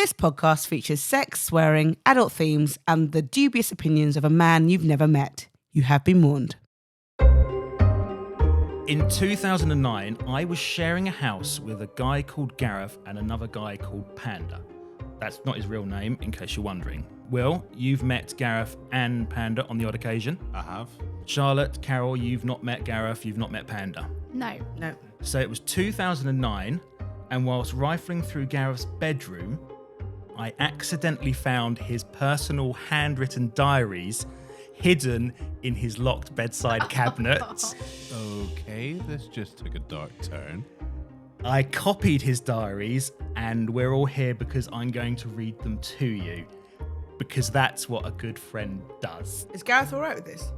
This podcast features sex, swearing, adult themes, and the dubious opinions of a man you've never met. You have been warned. In 2009, I was sharing a house with a guy called Gareth and another guy called Panda. That's not his real name, in case you're wondering. Will, you've met Gareth and Panda on the odd occasion. I have. Charlotte, Carol, you've not met Gareth, you've not met Panda. No. So it was 2009, and whilst rifling through Gareth's bedroom, I accidentally found his personal handwritten diaries hidden in his locked bedside cabinet. Okay, this just took a dark turn. I copied his diaries, and we're all here because I'm going to read them to you. Because that's what a good friend does. Is Gareth all right with this?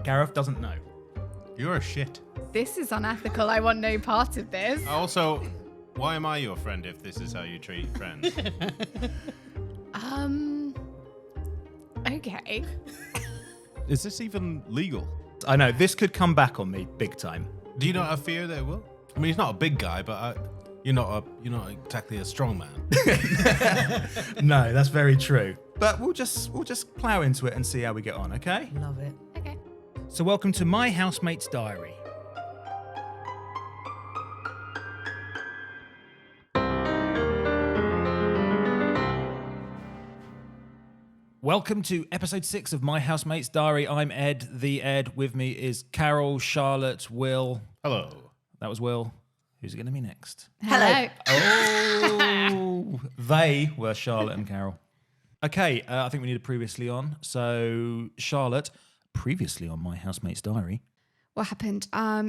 Gareth doesn't know. You're a shit. This is unethical. I want no part of this. Also, why am I your friend if this is how you treat friends? Okay. Is this even legal? I know, this could come back on me big time. Do you not have fear that it will? I mean, he's not a big guy, but you're not exactly a strong man. No, that's very true. But we'll just plow into it and see how we get on, okay? Love it. Okay. So welcome to my housemate's diary. Welcome to episode 6 of My Housemate's Diary. I'm Ed, the Ed. With me is Carol, Charlotte, Will. Hello. That was Will. Who's it going to be next? Hello. Oh, they were Charlotte and Carol. Okay, I think we need a previously on. So, Charlotte, previously on My Housemate's Diary. What happened?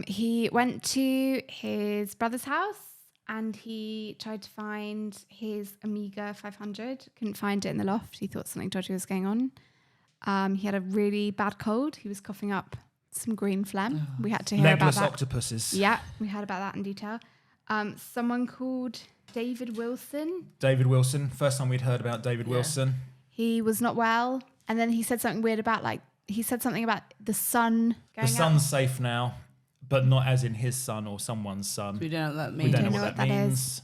He went to his brother's house and he tried to find his Amiga 500. Couldn't find it in the loft. He thought something dodgy was going on. He had a really bad cold. He was coughing up some green phlegm. We had to hear about Legless that. octopuses. Yeah, we heard about that in detail. Someone called David Wilson. David Wilson. First time we'd heard about David Wilson. He was not well. And then he said something weird about he said something about the sun going The sun's safe now, but not as in his son or someone's son. We don't know what that We means. don't know what that means.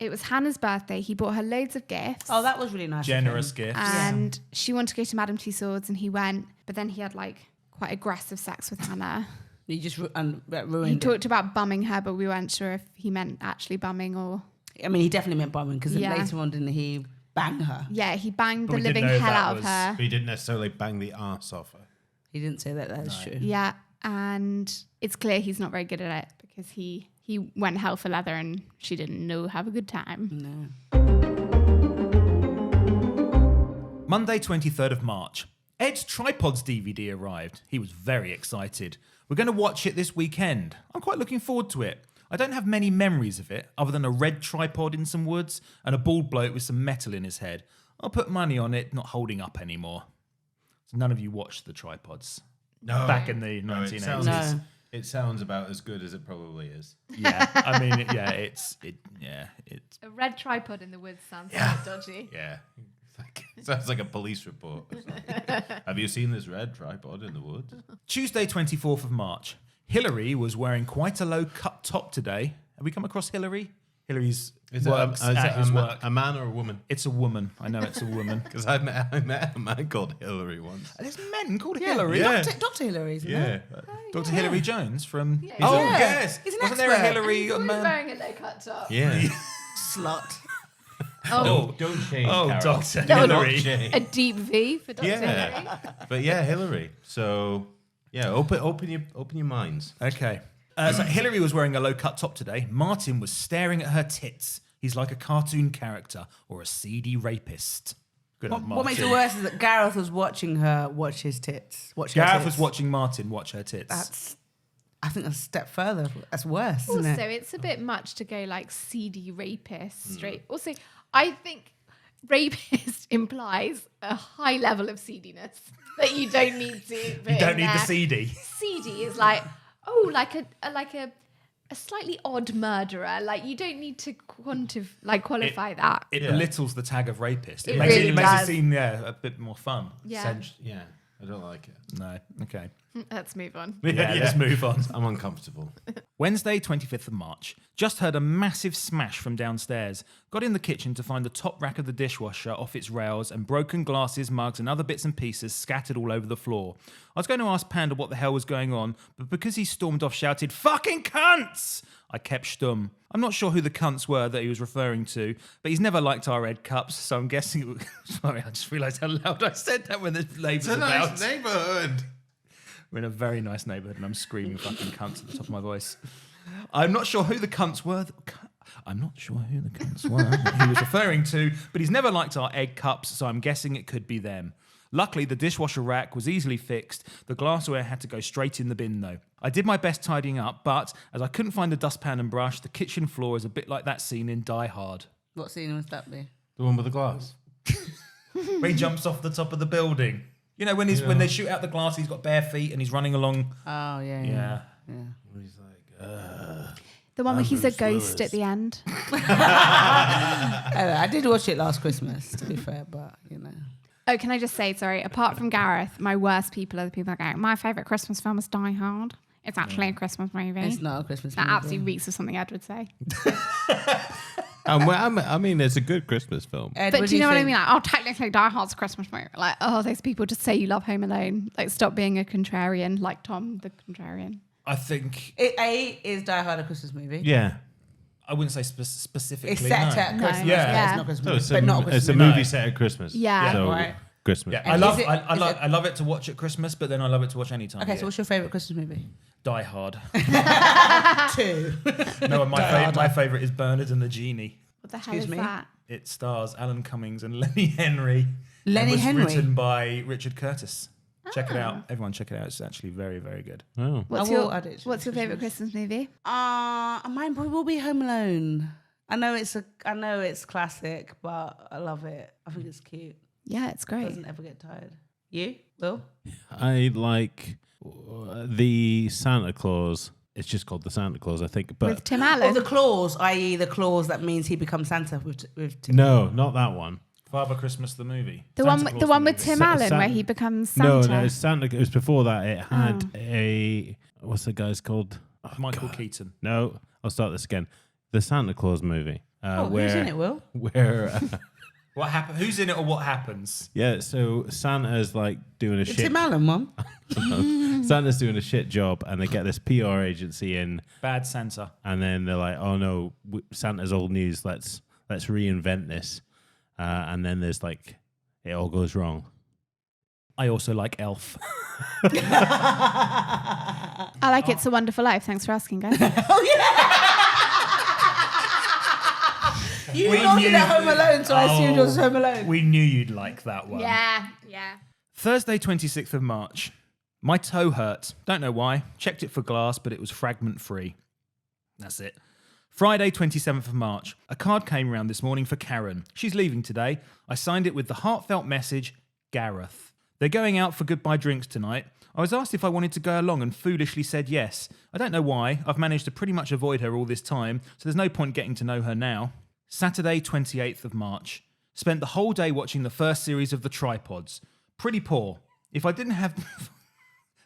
It was Hannah's birthday. He bought her loads of gifts. Oh, that was really nice. Generous gifts. And she wanted to go to Madame Tussauds and he went, but then he had quite aggressive sex with Hannah. He just ruined He it. talked about bumming her, but we weren't sure if he meant actually bumming or... I mean, he definitely meant bumming because Yeah. later on, didn't he bang her? Yeah, he banged But the we didn't living know if hell that out of was- her. But he didn't necessarily bang the arse off her. He didn't say that. That's true. Yeah, and it's clear he's not very good at it because he went hell for leather and she didn't know have a good time. No. Monday, 23rd of March. Ed's Tripods DVD arrived. He was very excited. We're going to watch it this weekend. I'm quite looking forward to it. I don't have many memories of it, other than a red tripod in some woods and a bald bloke with some metal in his head. I'll put money on it not holding up anymore. So none of you watched the Tripods No. back in the No, 1980s. No. It sounds about as good as it probably is. Yeah, I mean, it's A red tripod in the woods sounds Yeah. quite dodgy. Yeah. Sounds like a police report. or something. Have you seen this red tripod in the woods? Tuesday, 24th of March. Hillary was wearing quite a low-cut top today. Have we come across Hillary? Hillary's works at his work. a man or a woman? It's a woman. I know it's a woman. Because I met a man called Hillary once. There's men called Hillary. Yeah. Dr. Hillary, isn't it? Yeah. Dr. Hillary Jones from... Yeah. Oh, Yeah. yes. He's an Wasn't there a expert. Hillary He's always man? wearing a low-cut top. Yeah. Slut. Oh, Don't change. Oh, Carol. Dr. No, Hillary. Don't change. a deep V for Dr. Hillary. Yeah. But yeah, Hillary. So yeah, open your minds. Okay. So Hillary was wearing a low-cut top today. Martin was staring at her tits. He's like a cartoon character or a seedy rapist. Good old Martin. What makes it worse is that Gareth was watching her watch his tits. Gareth was watching Martin watch her tits. I think that's a step further. That's worse, isn't Also, it? it's a bit much to go seedy rapist straight. Also, I think rapist implies a high level of seediness that you don't need to. You don't need the seedy. Seedy is like a slightly odd murderer. You don't need to qualify that. It Yeah. belittles the tag of rapist. It It makes really it makes it does. seem a bit more fun. Yeah. Yeah, I don't like it. No, okay. Let's move on. Yeah, let's move on. I'm uncomfortable. Wednesday, 25th of March. Just heard a massive smash from downstairs. Got in the kitchen to find the top rack of the dishwasher off its rails and broken glasses, mugs and other bits and pieces scattered all over the floor. I was going to ask Panda what the hell was going on, but because he stormed off shouted, "Fucking cunts!" I kept stum. I'm not sure who the cunts were that he was referring to, but he's never liked our Ed Cups, so I'm guessing it was... Sorry, I just realised how loud I said that when there's neighbours It's a about. nice neighbourhood. We're in a very nice neighbourhood and I'm screaming fucking cunts at the top of my voice. I'm not sure who the cunts were. That he was referring to, but he's never liked our egg cups, so I'm guessing it could be them. Luckily, the dishwasher rack was easily fixed. The glassware had to go straight in the bin, though. I did my best tidying up, but as I couldn't find the dustpan and brush, the kitchen floor is a bit like that scene in Die Hard. What scene was that be? The one with the glass. Where he jumps off the top of the building. You know, when they shoot out the glass, he's got bare feet and he's running along. Oh, yeah. He's like, The one where he's a Bruce ghost Willis. at the end. I did watch it last Christmas, to be fair, but, you know. Oh, can I just say, sorry, apart from Gareth, my worst people are the people that go, my favourite Christmas film is Die Hard. It's actually a Christmas movie. It's not a Christmas That movie. absolutely reeks of something Ed would say. I mean, it's a good Christmas film. Ed, But what do you know what I think? mean? Like, oh, technically Die Hard's a Christmas movie. Like, oh, those people just say you love Home Alone. Like, stop being a contrarian, like Tom the contrarian. I think... Is Die Hard a Christmas movie? yeah. I wouldn't say specifically. It's set at No. Christmas. Yeah. It's not Christmas So movie, it's but not a it's Christmas a movie. movie set at Christmas. Yeah. So Right. Christmas. Yeah, And I love it to watch at Christmas, but then I love it to watch any time. Okay, so what's your favourite Christmas movie? Die Hard. 2. No, my favourite is Bernard and the Genie. What the hell Excuse is me? that? It stars Alan Cummings and Lenny Henry. Lenny and was Henry? written by Richard Curtis. Check it out. Everyone check it out. It's actually very, very good. Oh. What's I will your add it to What's the your favourite Christmas movie? Mine probably will be Home Alone. I know it's classic, but I love it. I think it's cute. Yeah, it's It great. doesn't ever get tired. You, Will? I like the Santa Claus. It's just called the Santa Claus, I think. But With Tim Or Allen. the clause, i.e. the clause that means he becomes Santa with Tim. no, not that one. Father Christmas, the movie. The Santa one, Claus, the one with movie. Tim Sa- Allen Sa- where he becomes Santa. No, it's Santa. It was before that. It had a what's the guy's called? Oh, Michael God. Keaton. No, I'll start this again. The Santa Claus movie. Who's in it, Will? Where What happened? Who's in it or what happens? yeah, so Santa's like doing a The shit. Tim Allen one? Santa's doing a shit job, and they get this PR agency in, Bad Santa. and then they're like, "Oh no, Santa's old news. Let's reinvent this." And then there's like, it all goes wrong. I also like Elf. I like It's a Wonderful Life. Thanks for asking, guys. You We nodded knew- at Home Alone, so I assumed it was Home Alone. We knew you'd like that one. yeah. Thursday, 26th of March. My toe hurt. Don't know why. Checked it for glass, but it was fragment free. That's it. Friday, 27th of March. A card came round this morning for Karen. She's leaving today. I signed it with the heartfelt message, Gareth. They're going out for goodbye drinks tonight. I was asked if I wanted to go along and foolishly said yes. I don't know why. I've managed to pretty much avoid her all this time, so there's no point getting to know her now. Saturday, 28th of March. Spent the whole day watching the first series of The Tripods. Pretty poor. If I didn't have...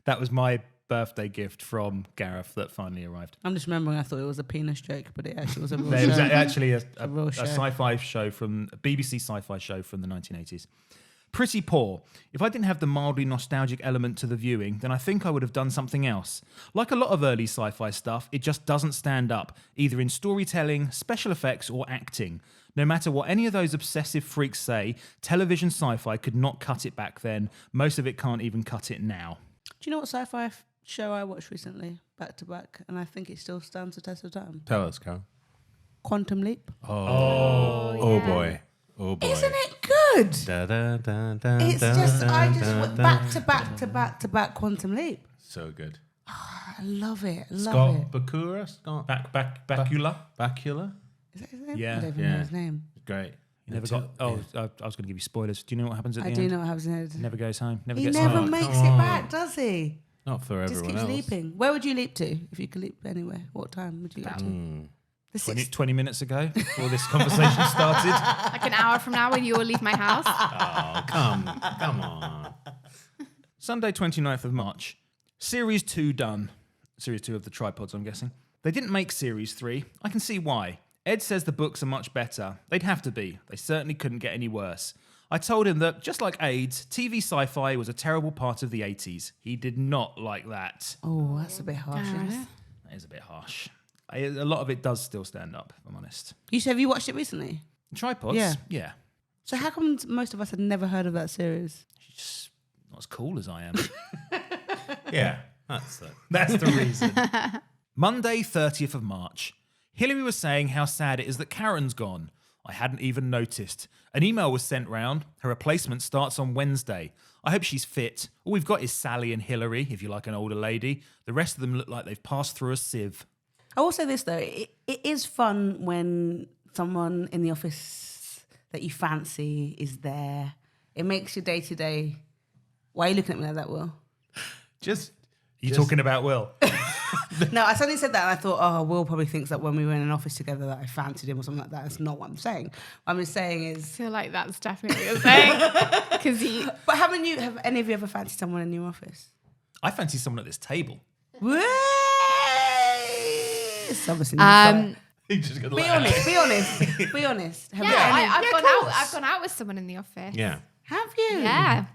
That was my birthday gift from Gareth that finally arrived. I'm just remembering I thought it was a penis joke, but it actually was a real It was show. actually a real show. sci-fi show from a BBC sci-fi show from the 1980s. Pretty poor. If I didn't have the mildly nostalgic element to the viewing, then I think I would have done something else. Like a lot of early sci-fi stuff, it just doesn't stand up, either in storytelling, special effects, or acting. No matter what any of those obsessive freaks say, television sci-fi could not cut it back then. Most of it can't even cut it now. Do you know what sci-fi show I watched recently, back to back, and I think it still stands the test of time? Tell us, Carl. Quantum Leap. Oh boy. Oh boy. Isn't it good? Da, da, da, da, It's da, just, da, I da, just went da, back to back to back to back Quantum Leap. So good. I love it. Love Scott it. Bakula? Scott Bakula? Bakula? Is that his name? Yeah, I don't even yeah. know his name. Great. You never got... Oh, I was going to give you spoilers. Do you know what happens at the I end? do know what happens in it. Never goes home. Never He gets never home. makes come it on. back, does he? Not for Just everyone keeps else. leaping. Where would you leap to if you could leap anywhere? What time would you leap to? The 20 minutes ago, before this conversation started. Like an hour from now when you all leave my house. Oh, come on. Sunday, 29th of March. Series 2 done. Series 2 of the tripods, I'm guessing. They didn't make Series 3. I can see why. Ed says the books are much better. They'd have to be. They certainly couldn't get any worse. I told him that, just like AIDS, TV sci-fi was a terrible part of the 80s. He did not like that. Oh, that's a bit harsh. Isn't it? That is a bit harsh. A lot of it does still stand up, if I'm honest. Have you watched it recently? Tripods? Yeah. So how come most of us had never heard of that series? She's just not as cool as I am. Yeah, that's it. That's the reason. Monday, 30th of March. Hillary was saying how sad it is that Karen's gone. I hadn't even noticed. An email was sent round. Her replacement starts on Wednesday. I hope she's fit. All we've got is Sally and Hillary, if you like an older lady. The rest of them look like they've passed through a sieve. I will say this, though. It is fun when someone in the office that you fancy is there. It makes your day-to-day... Why are you looking at me like that, Will? You talking about Will? No, I suddenly said that and I thought, oh, Will probably thinks that when we were in an office together that I fancied him or something like that. That's not what I'm saying. What I'm saying I is... feel like that's definitely what you're saying. But have any of you ever fancied someone in your office? I fancy someone at this table. Whey! It's obviously not fair. You just gotta Be honest. Have I've gone out with someone in the office. Yeah. Have you? Yeah.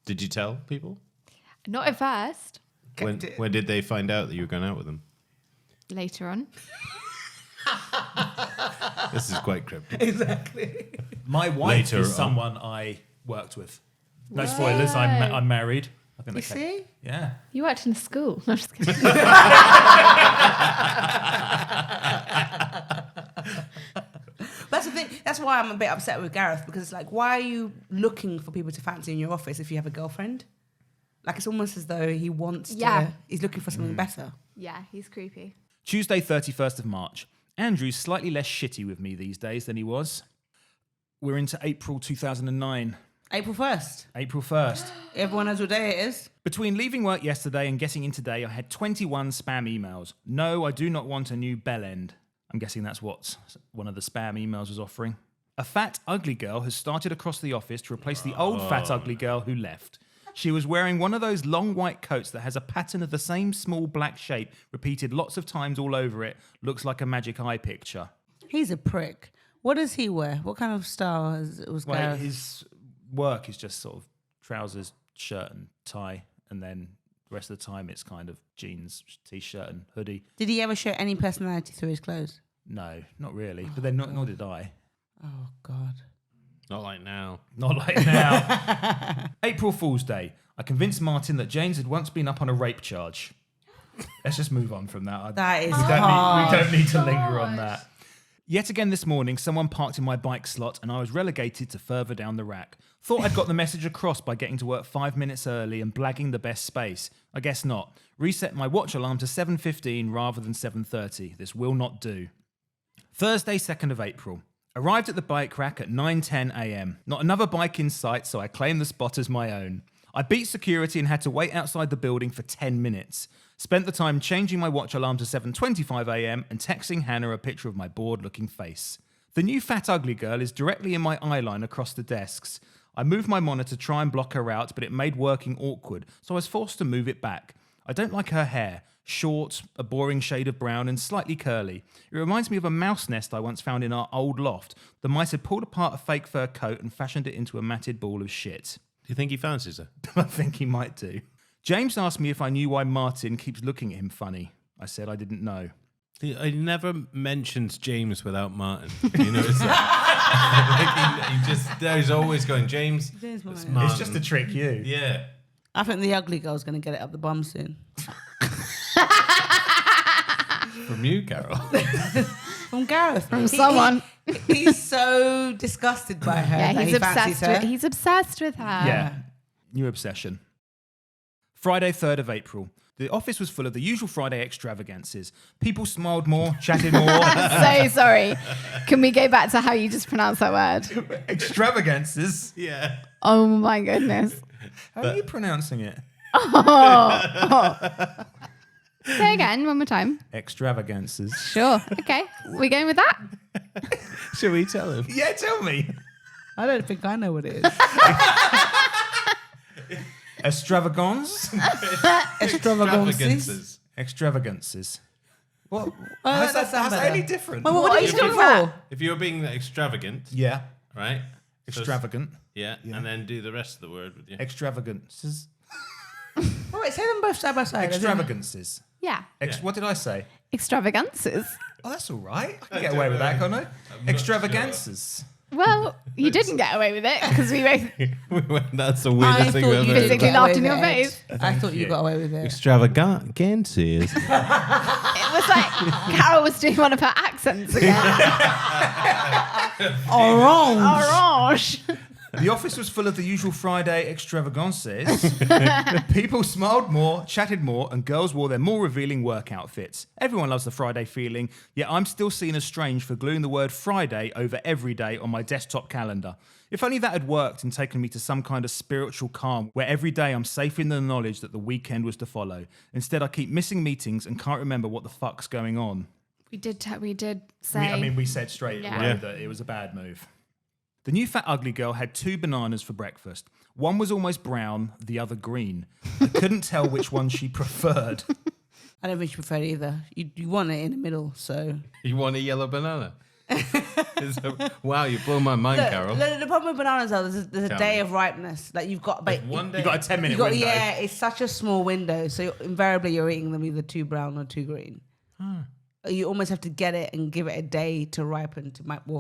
Did you tell people? Not at first. When did they find out that you were going out with them? Later on. This is quite cryptic. Exactly. My wife Later is on. someone I worked with. No spoilers, I'm married. I think You they see? Yeah. You worked in a school. No, I'm just kidding. That's the thing. That's why I'm a bit upset with Gareth, because it's like, why are you looking for people to fancy in your office if you have a girlfriend? Like, it's almost as though he wants to... He's looking for something better. Yeah, he's creepy. Tuesday, 31st of March. Andrew's slightly less shitty with me these days than he was. We're into April 2009. April 1st. April 1st. Everyone knows what day it is. Between leaving work yesterday and getting in today, I had 21 spam emails. No, I do not want a new bell end. I'm guessing that's what one of the spam emails was offering. A fat, ugly girl has started across the office to replace the old fat, ugly girl who left. She was wearing one of those long white coats that has a pattern of the same small black shape repeated lots of times all over it. Looks like a magic eye picture. He's a prick. What does he wear? What kind of style was Well, Gareth? his work is just sort of trousers, shirt and tie, and then the rest of the time it's kind of jeans, t-shirt and hoodie. Did he ever show any personality through his clothes? No, not really. But then nor did I. Oh, God. Not like now. Not like now. April Fool's Day. I convinced Martin that James had once been up on a rape charge. Let's just move on from that. That is we hard. don't need to linger on that. Yet again this morning, someone parked in my bike slot and I was relegated to further down the rack. Thought I'd got the message across by getting to work 5 minutes early and blagging the best space. I guess not. Reset my watch alarm to 7:15 rather than 7:30. This will not do. Thursday, 2nd of April. Arrived at the bike rack at 9:10 a.m. Not another bike in sight, so I claimed the spot as my own. I beat security and had to wait outside the building for 10 minutes. Spent the time changing my watch alarm to 7:25 a.m. and texting Hannah a picture of my bored-looking face. The new fat ugly girl is directly in my eye line across the desks. I moved my monitor to try and block her out, but it made working awkward, so I was forced to move it back. I don't like her hair. Short, a boring shade of brown and slightly curly. It reminds me of a mouse nest I once found in our old loft. The mice had pulled apart a fake fur coat and fashioned it into a matted ball of shit. Do you think he fancies her? I think he might do. James asked me if I knew why Martin keeps looking at him funny. I said I didn't know. He never mentions James without Martin. You notice that? he just he's always going, James. James it's Martin. Martin. It's just to trick you. Yeah. I think the ugly girl's going to get it up the bum soon. From you, Carol. From Gareth. From someone. He's so disgusted by her. Yeah, that he's he fancies obsessed. her. He's obsessed with her. Yeah. New obsession. Friday, 3rd of April. The office was full of the usual Friday extravagances. People smiled more, chatted more. So sorry. Can we go back to how you just pronounced that word? Extravagances? Yeah. Oh my goodness. How are you pronouncing it? Say again, one more time. Extravagances. Sure. Okay. We going with that? Shall we tell him? Yeah, tell me. I don't think I know what it is. Extravagance. Extravagances. Extravagances. What? How's How's that that any different? Well, what are you doing for? If you're being extravagant, Yeah. right? Extravagant. Yeah, and then do the rest of the word with you. Extravagances. Oh, wait, say them both side by side. Extravagances. Yeah. What did I say? Extravagances. Oh, that's all right. I can get away with that, can't I? Extravagances. Well, you didn't get away with it because we both That's the I weirdest thing thought we've you ever physically got done. laughed away in your with it. face. I thought you got away with it. Extravagances. It was like Carol was doing one of her accents again. Orange. Orange. The office was full of the usual Friday extravagances. People smiled more, chatted more, and girls wore their more revealing work outfits. Everyone loves the Friday feeling, yet I'm still seen as strange for gluing the word Friday over every day on my desktop calendar. If only that had worked and taken me to some kind of spiritual calm where every day I'm safe in the knowledge that the weekend was to follow. Instead, I keep missing meetings and can't remember what the fuck's going on. We did say. We said straight away that it was a bad move. The new fat ugly girl had 2 bananas for breakfast. One was almost brown, the other green. I couldn't tell which one she preferred. I don't think you prefer it either. You want it in the middle, so. You want a yellow banana? Wow, you blow my mind, Carol. The problem with bananas are there's a Tell day me. of ripeness. Like you've got, There's one day. You got a 10-minute window. yeah, it's such a small window. So invariably you're eating them either 2 brown or 2 green. You almost have to get it and give it a day to ripen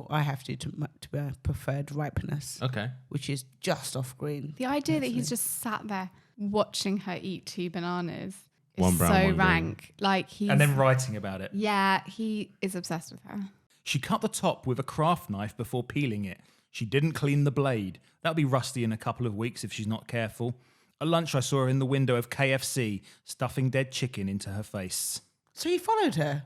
I have to be preferred ripeness, Okay. which is just off green. The idea that he's just sat there watching her eat 2 bananas is One brown, so one green. rank. Like he's And then writing about it. yeah, he is obsessed with her. She cut the top with a craft knife before peeling it. She didn't clean the blade. That'll be rusty in a couple of weeks if she's not careful. At lunch, I saw her in the window of KFC, stuffing dead chicken into her face. So he followed her.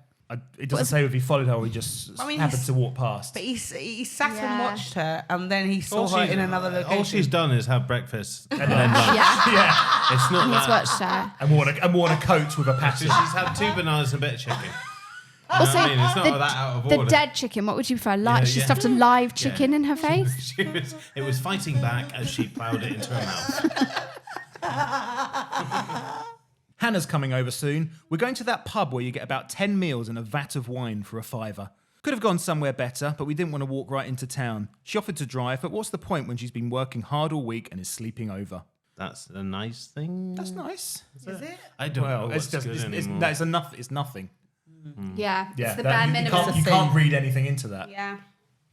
It doesn't say if he followed her or he just happened to walk past. But he sat and Yeah. watched her, and then he saw her in another location. All she's done is have breakfast and then lunch. Yeah, Yeah, it's not he's that. watched her. And worn a coat with a So pattern. she's had 2 bananas and a bit of chicken. Also, I mean, it's not that out of the order. dead chicken. What would you prefer? She yeah. stuffed a live chicken in her face. It was fighting back as she ploughed it into her mouth. Hannah's coming over soon. We're going to that pub where you get about 10 meals and a vat of wine for $5. Could have gone somewhere better, but we didn't want to walk right into town. She offered to drive, but what's the point when she's been working hard all week and is sleeping over? That's a nice thing. That's nice. Is it? I don't know Well, what's it's just good it's anymore. it's nothing. Yeah, Yeah, it's the bare you minimum. can't, you can't read anything into that. Yeah.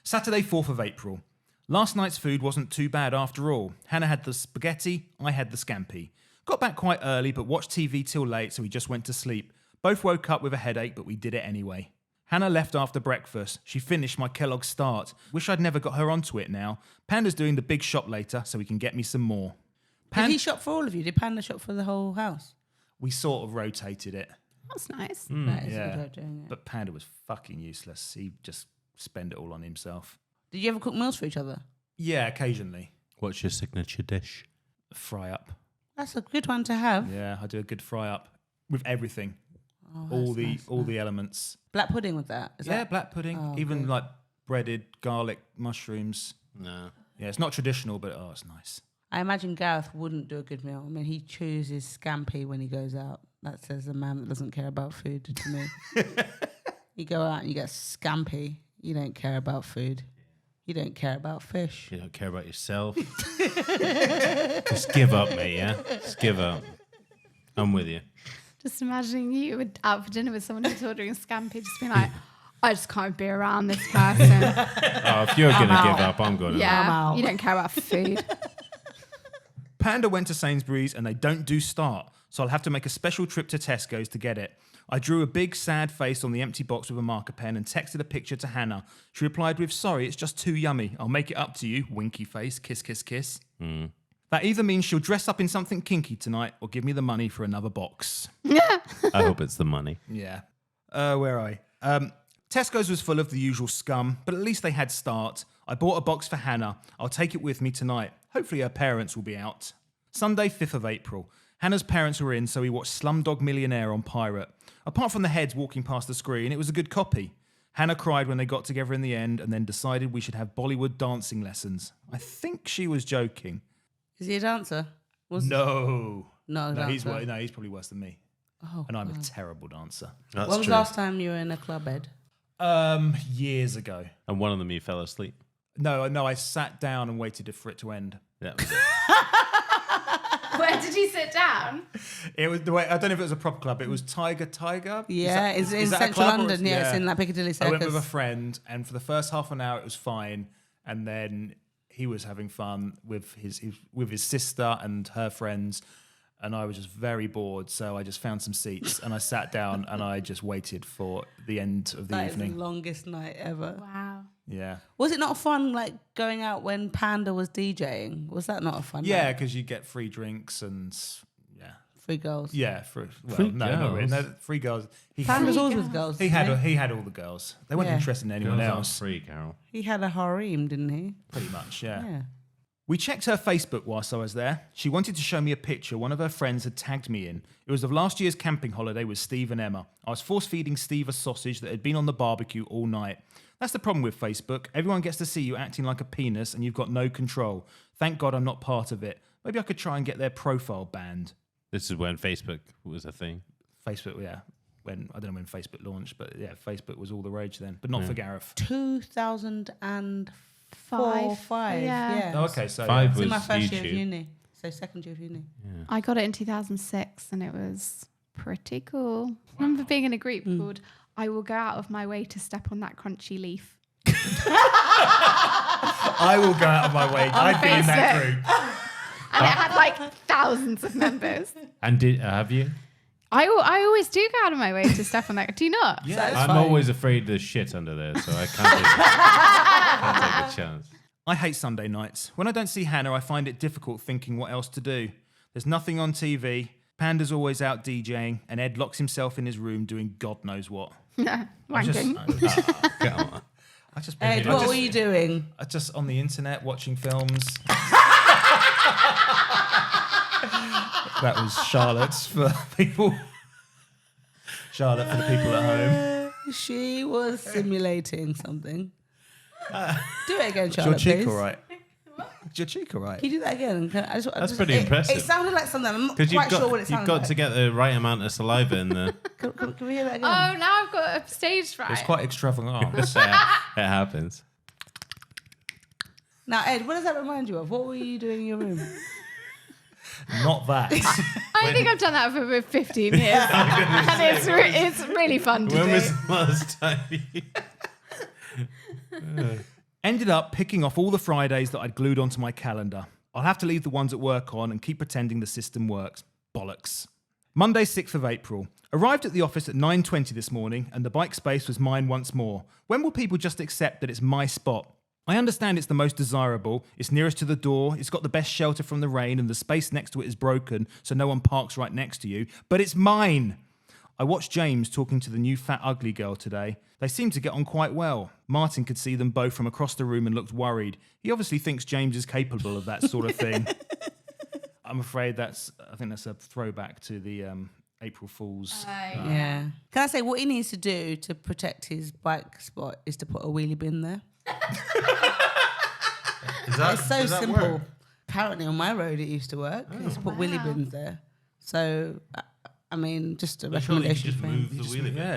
Saturday, 4th of April. Last night's food wasn't too bad after all. Hannah had the spaghetti, I had the scampi. Got back quite early, but watched TV till late, so we just went to sleep. Both woke up with a headache, but we did it anyway. Hannah left after breakfast. She finished my Kellogg's Start. Wish I'd never got her onto it now. Panda's doing the big shop later, so he can get me some more. Did he shop for all of you? Did Panda shop for the whole house? We sort of rotated it, That's nice. That is a yeah. good way of doing it. but Panda was fucking useless. He just spent it all on himself. Did you ever cook meals for each other? Yeah, occasionally. What's your signature dish? Fry up. That's a good one to have. Yeah, I do a good fry up with everything. Oh, all that's the nice. the elements. Black pudding with that. Is Yeah, that? black pudding, Oh, even good. like breaded garlic, mushrooms. No. Yeah, it's not traditional, but it's nice. I imagine Gareth wouldn't do a good meal. I mean, he chooses scampi when he goes out. That says a man that doesn't care about food to me. You go out and you get scampi. You don't care about food. You don't care about fish. You don't care about yourself. Just give up, mate, yeah? Just give up. I'm with you. Just imagining you out for dinner with someone who's ordering a scampi, just being like, I just can't be around this person. Oh, if you're going to give up, I'm going to. I'm Yeah, out. you don't care about food. Panda went to Sainsbury's and they don't do Start, so I'll have to make a special trip to Tesco's to get it. I drew a big sad face on the empty box with a marker pen and texted a picture to Hannah. She replied with, "Sorry, it's just too yummy. I'll make it up to you." Winky face, kiss, kiss, kiss. That either means she'll dress up in something kinky tonight or give me the money for another box. I hope it's the money. Yeah. Where are I? Tesco's was full of the usual scum, but at least they had Start. I bought a box for Hannah. I'll take it with me tonight. Hopefully her parents will be out. Sunday, 5th of April. Hannah's parents were in, so we watched Slumdog Millionaire on Pirate. Apart from the heads walking past the screen, it was a good copy. Hannah cried when they got together in the end and then decided we should have Bollywood dancing lessons. I think she was joking. Is he a dancer? No, No, he's probably worse than me. Oh, and I'm a terrible dancer. That's when was true. the last time you were in a club, Ed? Years ago. And one of them you fell asleep. No, I sat down and waited for it to end. That was it. Where did you sit down? It was the way. I don't know if it was a proper club. It was Tiger. Yeah, it's in is that a central club or London. Yeah, it's in that Piccadilly I went Circus. with a friend, and for the first half an hour, it was fine, and then he was having fun with his sister and her friends, and I was just very bored. So I just found some seats and I sat down and I just waited for the end of the That is evening. the longest night ever. Wow. Yeah. Was it not fun, like going out when Panda was DJing? Was that not a fun Yeah, night? because you get free drinks and Free girls. yeah, Free not really. girls? No, free girls. Panda's Free always with girls. girls. He had didn't he had all the girls. They weren't Yeah. interested in anyone Girls aren't else. free, Carol. He had a harem, didn't he? Pretty much, yeah. Yeah. We checked her Facebook whilst I was there. She wanted to show me a picture one of her friends had tagged me in. It was of last year's camping holiday with Steve and Emma. I was force-feeding Steve a sausage that had been on the barbecue all night. That's the problem with Facebook. Everyone gets to see you acting like a penis and you've got no control. Thank God I'm not part of it. Maybe I could try and get their profile banned. This is when Facebook was a thing. Facebook, yeah. I don't know when Facebook launched, but yeah, Facebook was all the rage then. But not for Gareth. 2005. Yeah. Oh, okay, so Five It's in was my first year of YouTube. uni. So second year of uni. I got it in 2006 and it was pretty cool. I remember being in a group called I Will Go Out of My Way to Step on That Crunchy Leaf. I will go out of my way. I'd be in that Facebook. group. And it had like thousands of members. And have you? I always do go out of my way to step on that. Do you not? Yeah, I'm always afraid there's shit under there, so I can't take a chance. I hate Sunday nights. When I don't see Hannah, I find it difficult thinking what else to do. There's nothing on TV. Panda's always out DJing, and Ed locks himself in his room doing God knows what. Wanking. I just Ed, what were you doing? I just on the internet watching films. That was Charlotte's for people. Charlotte for the people at home. She was simulating something. Do it again, Is your Charlotte, cheek please. all right? Is your cheek all right? Can you do that again? That's pretty impressive. It sounded like something. I'm not Because quite sure what it sounded like. to get the right amount of saliva in there. Can we hear that again? Oh, now I've got a stage fright. It's quite extravagant. It happens. Now, Ed, what does that remind you of? What were you doing in your room? Not that. I think I've done that for about 15 years. And it's really fun to When do. was the last time Ended up picking off all the Fridays that I'd glued onto my calendar. I'll have to leave the ones at work on and keep pretending the system works. Bollocks. Monday, 6th of April. Arrived at the office at 9:20 this morning and the bike space was mine once more. When will people just accept that it's my spot? I understand it's the most desirable, it's nearest to the door, it's got the best shelter from the rain and the space next to it is broken so no one parks right next to you, but it's mine! I watched James talking to the new fat ugly girl today. They seemed to get on quite well. Martin could see them both from across the room and looked worried. He obviously thinks James is capable of that sort of thing. I'm afraid I think that's a throwback to the April Fool's. Yeah. Can I say what he needs to do to protect his bike spot is to put a wheelie bin there? It's so simple. Apparently on my road it used to work. You used to put wheelie bins there. So, I mean, just a recommendation for him.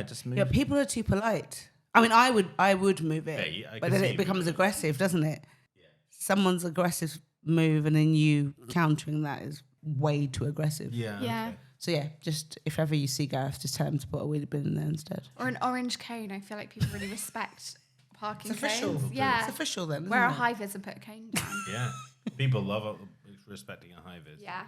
Just move. Yeah, people are too polite. I mean, I would move it, Yeah, I but can then see it you becomes moving it. aggressive, doesn't it? Yeah. Someone's aggressive move and then you countering that is way too aggressive. Yeah. So yeah, just if ever you see Gareth, just tell him to put a wheelie bin in there instead. Or an orange cone. I feel like people really respect parking It's official. cones. Yeah. It's official then. Wear a isn't it? high vis and put a cone down. Yeah. People love respecting a high vis. Yeah.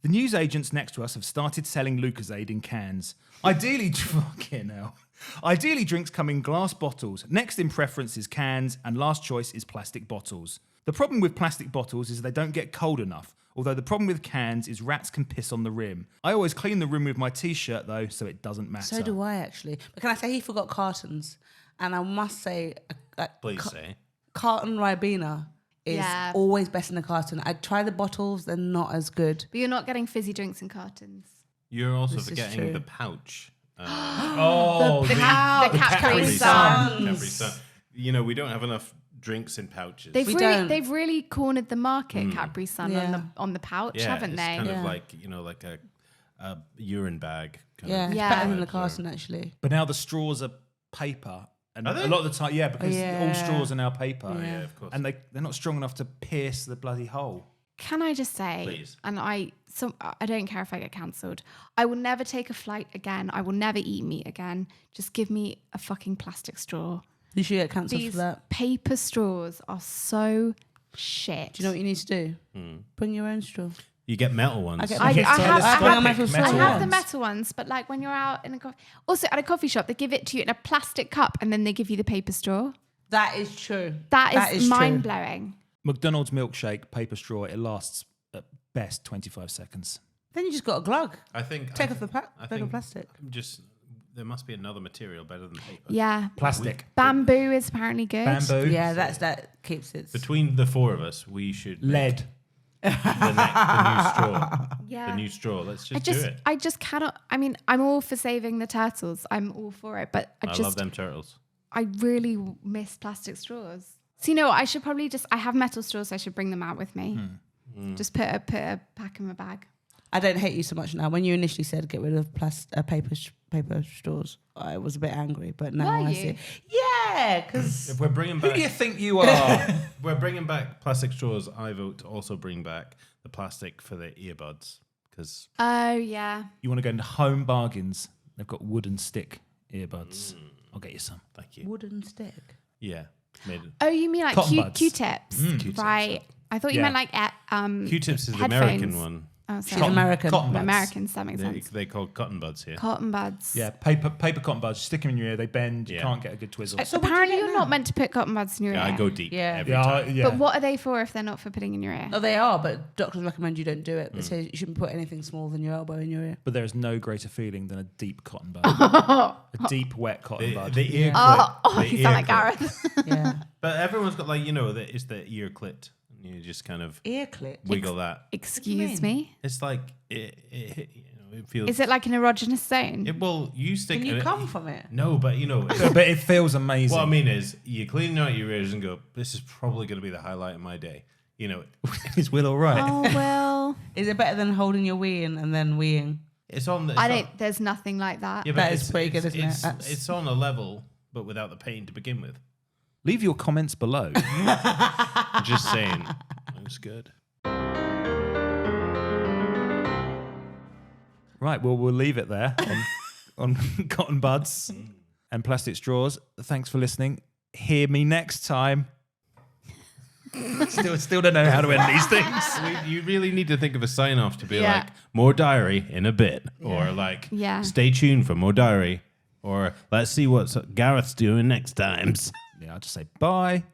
The news agents next to us have started selling Lucozade in cans. Ideally, fucking hell. Ideally, drinks come in glass bottles. Next in preference is cans, and last choice is plastic bottles. The problem with plastic bottles is they don't get cold enough. Although the problem with cans is rats can piss on the rim. I always clean the rim with my t-shirt though, so it doesn't matter. So do I actually. But can I say he forgot cartons? And I must say, Please say. carton Ribena is Yeah. always best in a carton. I try the bottles; they're not as good. But you're not getting fizzy drinks in cartons. You're also This is forgetting true. the pouch. Oh, The Capri Capri Sun. Sun. Capri Sun. You know, we don't have enough drinks in pouches. They've We really, don't. they've really cornered the market, Cadbury Sun, Yeah. on the pouch, yeah, haven't it's they? kind Yeah. of like, like a urine bag. Kind Yeah, of it's Yeah. better than the vibes, or- Carson actually. But now the straws are paper. And Are they? a lot of the time, yeah, because Yeah. all straws are now paper. Oh, yeah, of course. And they're not strong enough to pierce the bloody hole. Can I just say, Please. and I don't care if I get cancelled. I will never take a flight again. I will never eat meat again. Just give me a fucking plastic straw. You should get cancelled These for that. paper straws are so shit. Do you know what you need to do? Bring your own straw. You get metal ones. I get I Okay, have- so I let's have- bring a metal I straw. have the ones. metal ones, but like when you're out in also at a coffee shop, they give it to you in a plastic cup and then they give you the paper straw. That is true. That is true. mind blowing. McDonald's milkshake, paper straw, it lasts at best 25 seconds. Then you just got a glug. I think. Take I off the think- I bag of think plastic. Just there must be another material better than paper. Yeah. Plastic. Bamboo is apparently good. Bamboo. Yeah, that keeps it. Between the four of us, we should make Lead. the new straw. Yeah. The new straw. Let's I just do just, it. I just cannot. I mean, I'm all for saving the turtles. I'm all for it, but I love them turtles. I really miss plastic straws. So you know what? I should probably I have metal straws. So I should bring them out with me. Just put a pack in my bag. I don't hate you so much now. When you initially said get rid of paper straws, I was a bit angry, but now Were I you? see. Yeah, because If we're bringing Who do you back, think you are? we're bringing back plastic straws. I vote to also bring back the plastic for the earbuds because Oh yeah. You want to go into Home Bargains? They've got wooden stick earbuds. I'll get you some. thank you. wooden stick. Yeah, made it. Oh, you mean like Cotton buds. Q-tips? Q-tips, Right. I thought you Yeah. meant like Q-tips is the headphones. American one. Oh, She's sorry. American. Cotton buds. Americans. That makes They, sense. they call cotton buds here. Cotton buds. Yeah, paper cotton buds. Stick them in your ear. They bend. You Yeah. can't get a good twizzle. So what do you Apparently, get you're now? not meant to put cotton buds in your Yeah, ear. I go deep Yeah. every time. yeah. But what are they for if they're not for putting in your ear? No, they are, but doctors recommend you don't do it. They say you shouldn't put anything smaller than your elbow in your ear. But there is no greater feeling than a deep cotton bud. A deep, wet cotton bud. The ear Oh, clip. the you ear sound like clip. Gareth. Yeah. But everyone's got like it's the ear clit. And you just kind of Ear clip. wiggle that. Excuse mean? me. It's like it feels. Is it like an erogenous zone? You stick. Can you it- come from it? No, but But it feels amazing. what I mean is you clean out your ears and go. This is probably going to be the highlight of my day. Is Will all right? Oh well. Is it better than holding your wee in and then weeing? It's on. The, I don't. There's nothing like that. Yeah, but That is it's- pretty good, it's- isn't it? it's- That's- It's on a level, but without the pain to begin with. Leave your comments below. I'm just saying, it was good. Right, well, we'll leave it there on cotton buds and plastic straws. Thanks for listening. Hear me next time. Still don't know how to end these things. You really need to think of a sign off to be Yeah. like more diary in a bit, or like Yeah. stay tuned for more diary, or let's see what Gareth's doing next times. Yeah, I'll just say bye.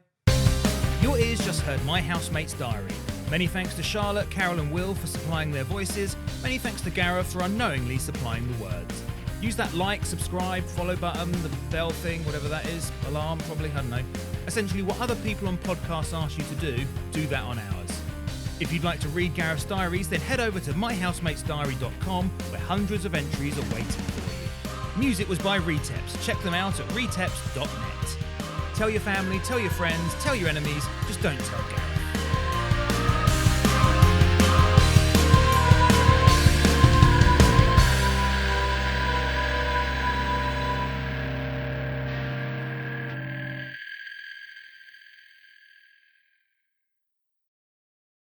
Your ears just heard My Housemate's Diary. Many thanks to Charlotte, Carol and Will for supplying their voices. Many thanks to Gareth for unknowingly supplying the words. Use that like, subscribe, follow button, the bell thing, whatever that is, alarm probably, I don't know. Essentially what other people on podcasts ask you to do that on ours. If you'd like to read Gareth's diaries, then head over to myhousematesdiary.com where hundreds of entries are waiting for you. Music was by Reteps. Check them out at reteps.net. Tell your family, tell your friends, tell your enemies, just don't tell Gareth.